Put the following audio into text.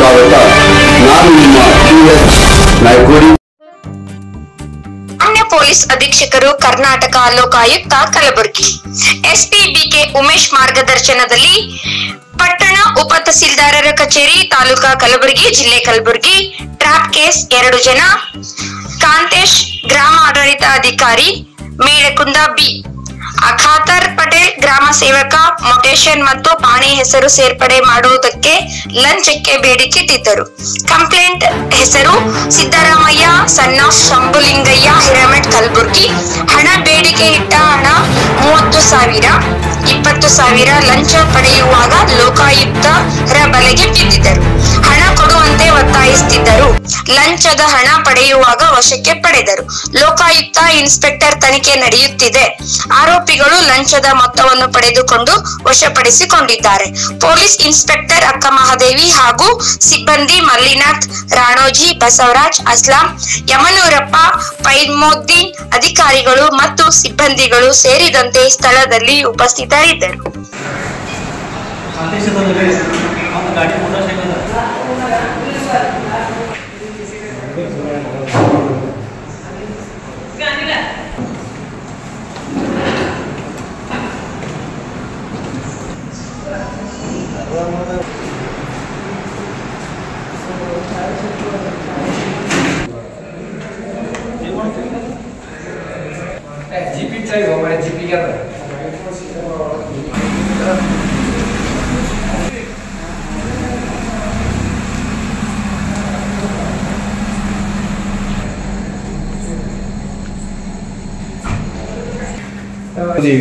ಸ್ವಾಗತ. ನಾನು ನಿಮ್ಮ ನಾಯ್ಕೋಡಿ. ಮಾನ್ಯ ಪೊಲೀಸ್ ಅಧೀಕ್ಷಕರು, ಕರ್ನಾಟಕ ಲೋಕಾಯುಕ್ತ ಕಲಬುರಗಿ, ಎಸ್ಪಿ ಬಿಕೆ ಉಮೇಶ್ ಮಾರ್ಗದರ್ಶನದಲ್ಲಿ ಪಟ್ಟಣ ಉಪ ತಹಸೀಲ್ದಾರರ ಕಚೇರಿ, ತಾಲೂಕಾ ಕಲಬುರಗಿ, ಜಿಲ್ಲೆ ಕಲಬುರಗಿ. ಟ್ರಾಪ್ ಕೇಸ್ 2 ಜನ. ಕಾಂತೇಶ್ ಗ್ರಾಮ ಆಡಳಿತಾಧಿಕಾರಿ, ಮೇಳಕುಂದ ಬಿ. ಅಖಾತರ್ ಪಟೇಲ್ ಗ್ರಾಮ ಸೇವಕ ಮೊಟೇಶನ್ ಮತ್ತು ಪಾಣಿ ಹೆಸರು ಸೇರ್ಪಡೆ ಮಾಡುವುದಕ್ಕೆ ಲಂಚಕ್ಕೆ ಬೇಡಿಕೆಟ್ಟಿದ್ದರು. ಕಂಪ್ಲೇಂಟ್ ಹೆಸರು ಸಿದ್ದರಾಮಯ್ಯ ಸನ್ ಆಫ್ ಶಂಭುಲಿಂಗಯ್ಯ ಹಿರೇಮಠ್ ಕಲಬುರ್ಗಿ. ಹಣ ಬೇಡಿಕೆ ಇಟ್ಟ ಹಣ 30,000, 20,000 ಲಂಚ ಪಡೆಯುವಾಗ ಲೋಕಾಯುಕ್ತರ ಬಲೆಗೆ ಬಿದ್ದಿದ್ದರು. ಹಣ ಕೊಡುವಂತೆ ಒತ್ತಾಯಿಸುತ್ತಿದ್ದರು. ಲಂಚದ ಹಣ ಪಡೆಯುವಾಗ ವಶಕ್ಕೆ ಪಡೆದರು. ಲೋಕಾಯುಕ್ತ ಇನ್ಸ್ಪೆಕ್ಟರ್ ತನಿಖೆ ನಡೆಯುತ್ತಿದೆ. ಆರೋಪಿಗಳು ಲಂಚದ ಮೊತ್ತವನ್ನು ಪಡೆದುಕೊಂಡು ವಶಪಡಿಸಿಕೊಂಡಿದ್ದಾರೆ. ಪೊಲೀಸ್ ಇನ್ಸ್ಪೆಕ್ಟರ್ ಅಕ್ಕ ಮಹಾದೇವಿ ಹಾಗೂ ಸಿಬ್ಬಂದಿ ಮಲ್ಲಿನಾಥ್, ರಾಣೋಜಿ, ಬಸವರಾಜ್, ಅಸ್ಲಾಂ, ಯಮನೂರಪ್ಪ, ಪೈಮೋದ್ದೀನ್, ಅಧಿಕಾರಿಗಳು ಮತ್ತು ಸಿಬ್ಬಂದಿಗಳು ಸೇರಿದಂತೆ ಸ್ಥಳದಲ್ಲಿ ಉಪಸ್ಥಿತರಿದ್ದರು. जीपी चाहिए हमारे जीपी क्या था जी